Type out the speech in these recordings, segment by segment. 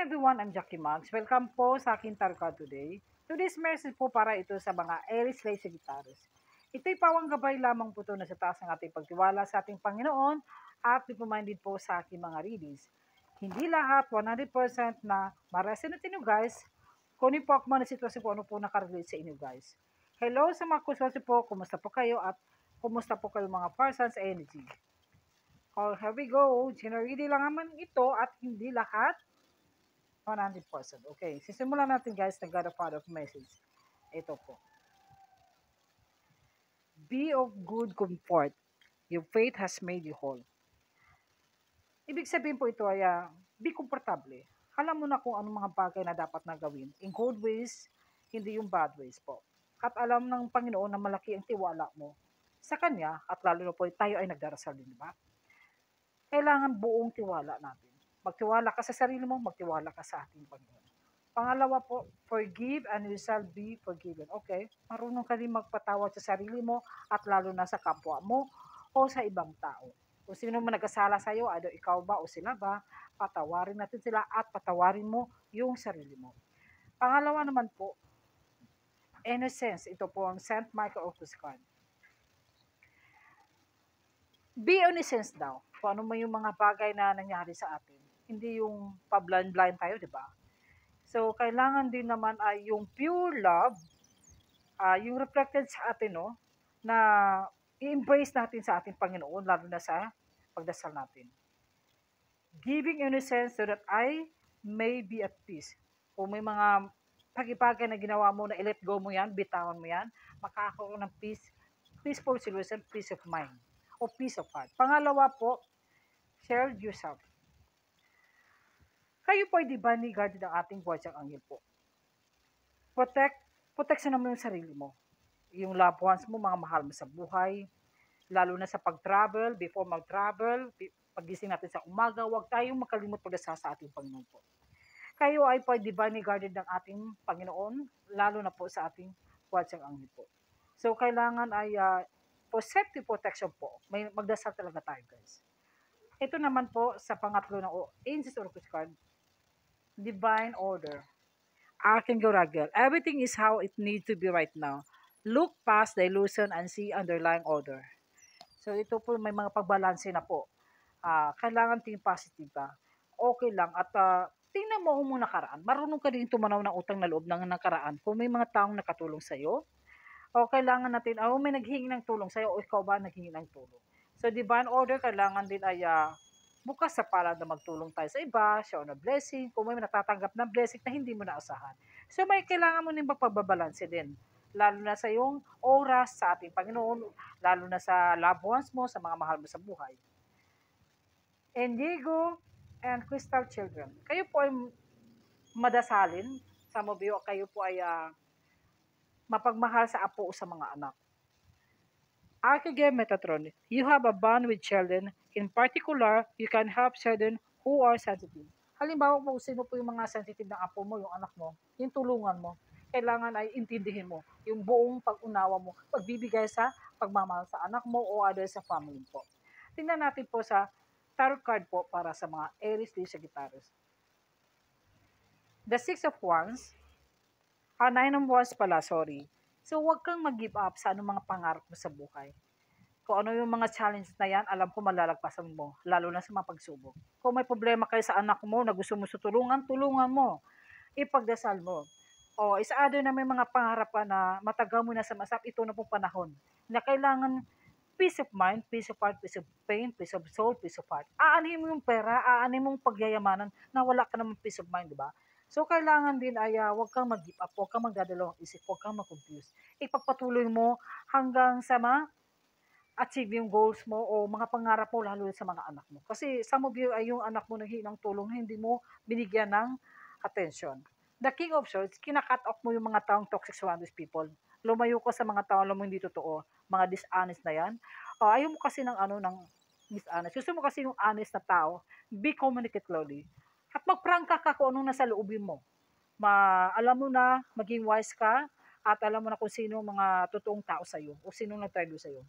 everyone, I'm Jackie Mags. Welcome po sa aking Tarka today. Today's message po para ito sa mga Aries Lay Sagittarius. Ito'y pawang gabay lamang po ito na sa taas ng ating pagtiwala sa ating Panginoon at be-minded po sa aking mga readings. Hindi lahat 100% na ma-resonate inyo guys. Kunin po ako man na sitwasyon po ano po nakarelate sa inyo guys. Hello sa mga kuswasi po, kumusta po kayo at kumusta po kayo mga persons energy. Oh, here we go. Generally lang naman ito at hindi lahat 100%. Okay, sisimulan natin guys ng God of Father of Message. Ito po. Be of good comfort. Your faith has made you whole. Ibig sabihin po ito ay be komportable. Alam mo na kung anong mga bagay na dapat na gawin. In good ways, hindi yung bad ways po. At alam ng Panginoon na malaki ang tiwala mo sa Kanya at lalo na po tayo ay nagdarasal din, di ba? Kailangan buong tiwala natin. Magtiwala ka sa sarili mo, magtiwala ka sa ating Panginoon. Pangalawa po, forgive and you shall be forgiven. Okay, marunong ka rin magpatawad sa sarili mo at lalo na sa kapwa mo o sa ibang tao. Kung sino man nagkasala sa iyo, ano ikaw ba o sila ba, patawarin natin sila at patawarin mo yung sarili mo. Pangalawa naman po, innocence. Ito po ang St. Michael Octus card. Be innocent daw. Kung ano man yung mga bagay na nangyari sa atin. Hindi yung pa-blind tayo, di ba? So, kailangan din naman ay yung pure love, yung reflected sa atin, no, na i-embrace natin sa ating Panginoon, lalo na sa pagdasal natin. Giving innocence so that I may be at peace. Kung may mga pag-ibagay na ginawa mo na i-let go mo yan, bitawan mo yan, makakaroon ng peace, peaceful solution, peace of mind, o peace of heart. Pangalawa po, share yourself. Kayo po ay divinely guarded ang ating guardian angel po. Protection naman yung sarili mo. Yung loved ones mo, mga mahal mo sa buhay, lalo na sa pag-travel, before mag-travel, pagising natin sa umaga, huwag tayong makalimot pagdasal sa ating Panginoon po. Kayo ay po ay divinely guarded ng ating Panginoon, lalo na po sa ating guardian angel po. So, kailangan ay for safety protection po, may magdasal talaga tayo guys. Ito naman po sa pangatlo ng Angels Oracle card, divine order. Archangel Raguel. Everything is how it needs to be right now. Look past the illusion and see underlying order. So ito po may mga pagbalanse na po. Kailangan tingin positive ka. Okay lang at tingnan mo mong nakaraan. Marunong ka din tumanaw ng utang na loob ng nakaraan. Kung may mga taong nakatulong sa'yo, o kailangan natin, may naghingi ng tulong sa'yo o ikaw ba naghingi ng tulong. So divine order, kailangan din ay bukas sa palad na magtulong tayo sa iba, show na blessing, kung may natatanggap na blessing na hindi mo naasahan. So may kailangan mo din magpagbabalanse din, lalo na sa iyong oras sa ating Panginoon, lalo na sa loved ones mo, sa mga mahal mo sa buhay. Indigo and Crystal Children. Kayo po ay madasalin, sa mobile, kayo po ay mapagmahal sa apo o sa mga anak. Archangel Metatron, you have a bond with children. In particular, you can help children who are sensitive. Halimbawa kung sino po yung mga sensitive ng apo mo, yung anak mo, yung tulungan mo, kailangan ay intindihin mo yung buong pag-unawa mo, pagbibigay sa pagmamahal sa anak mo o other sa family po. Tingnan natin po sa tarot card po para sa mga Aries, Leo, Sagittarius. The Six of Wands, Nine of Wands pala, sorry. So, huwag kang mag-give up sa anong mga pangarap mo sa buhay. Kung ano yung mga challenges na yan, alam ko malalagpasan mo, lalo na sa mga pagsubok. Kung may problema kayo sa anak mo na gusto mo sa tulungan, tulungan mo. Ipagdasal mo. O, isa other na may mga pangarap ka na matagal mo na sa masap, ito na pong panahon na kailangan peace of mind, peace of heart, peace of pain, peace of soul, peace of heart. Aanhin mo yung pera, aanhin mong pagyayamanan na wala ka naman peace of mind, di ba? So, kailangan din ay huwag kang mag-give up, huwag kang magdadalawang isip, huwag kang mag-confuse. Ipagpatuloy mo hanggang sa achieve yung goals mo o mga pangarap mo lalo sa mga anak mo. Kasi some of you ay yung anak mo nanghihingi ng tulong hindi mo binigyan ng attention. The King of Swords, kinakat off mo yung mga taong toxic surroundings people. Lumayo ka sa mga taong alam mo hindi totoo, mga dishonest na yan. Ayaw mo kasi ng dishonest. Gusto mo kasi yung honest na tao, be communicate clearly. At magprangka ka kung anong nasa loobin mo. Alam mo na, maging wise ka, at alam mo na kung sino mga totoong tao sa'yo, o sino nagtago sa'yo.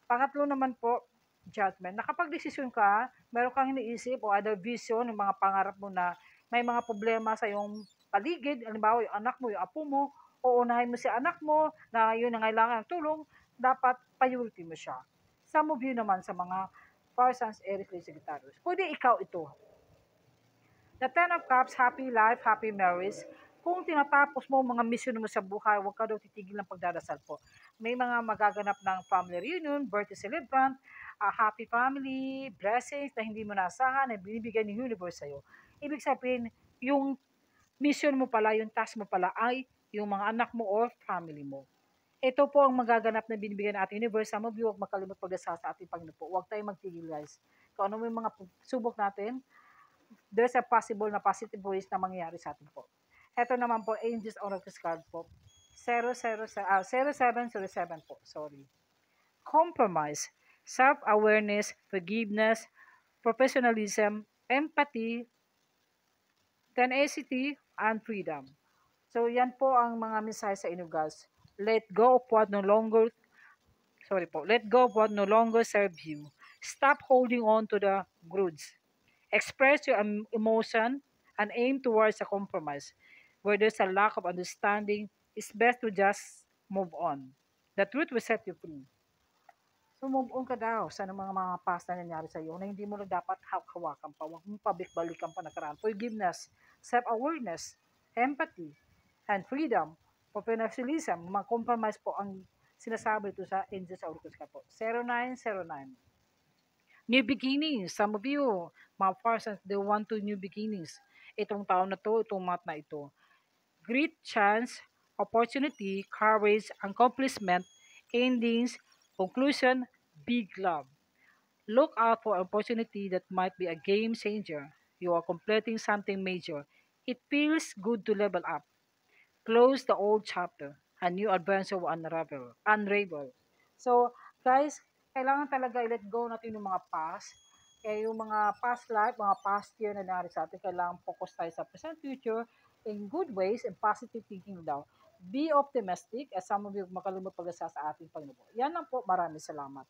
Pangatlo naman po, judgment. Nakapag-desisyon ka, meron kang iniisip o other vision, yung mga pangarap mo na may mga problema sa iyong paligid, halimbawa yung anak mo, yung apo mo, o unahin mo si anak mo na yun ang kailangan ng tulong, dapat priority mo siya. Some of you naman sa mga Parsons, Eric, Lee, Secretarios. Pwede ikaw ito. The Ten of Cups, happy life, happy marriage. Kung tinatapos mo mga mission mo sa buhay, huwag ka daw titigil ng pagdadasal po. May mga magaganap ng family reunion, birthday celebrant, happy family, blessings na hindi mo naasahan, na binibigay ng universe sa'yo. Ibig sabihin, yung mission mo pala, yung task mo pala ay yung mga anak mo or family mo. Ito po ang magaganap na binibigyan ng ating universe. Some of you, huwag makalimot pagdasal sa ating Panginoon po. Huwag tayong magtigil, guys. Kung ano mo yung mga subok natin, there's a possible na positive ways na mangyayari sa atin po. Ito naman po, Angels Oracle card po. 0707 po, sorry. Compromise, self-awareness, forgiveness, professionalism, empathy, tenacity, and freedom. So, yan po ang mga mensahe sa inyo, guys. Let go of what no longer, let go of what no longer serves you. Stop holding on to the grudge. Express your emotion and aim towards a compromise. Where there's a lack of understanding, it's best to just move on. The truth will set you free. So move on ka daw sa mga past na nangyari sa iyo na hindi mo na dapat hawakan pa. Huwag mong pabalik-balikan pa nakaraan. Forgiveness, self-awareness, empathy, and freedom. Professionalism, mga compromise po ang sinasabi ito sa Angels Oracles ka po. 0909. New beginnings. Some of you, mga persons, they want to new beginnings. Itong taon na to, itong month na ito. Great chance, opportunity, courage, accomplishment, endings, conclusion, big love. Look out for opportunity that might be a game changer. You are completing something major. It feels good to level up. Close the old chapter. A new adventure will unravel. So, guys, kailangan talaga i-let go natin yung mga past. Kaya yung mga past life, mga past year na nangyari sa atin, kailangan focus tayo sa present future in good ways and positive thinking daw. Be optimistic as some of you makalimot pag sa ating Panginoon. Yan lang po. Maraming salamat.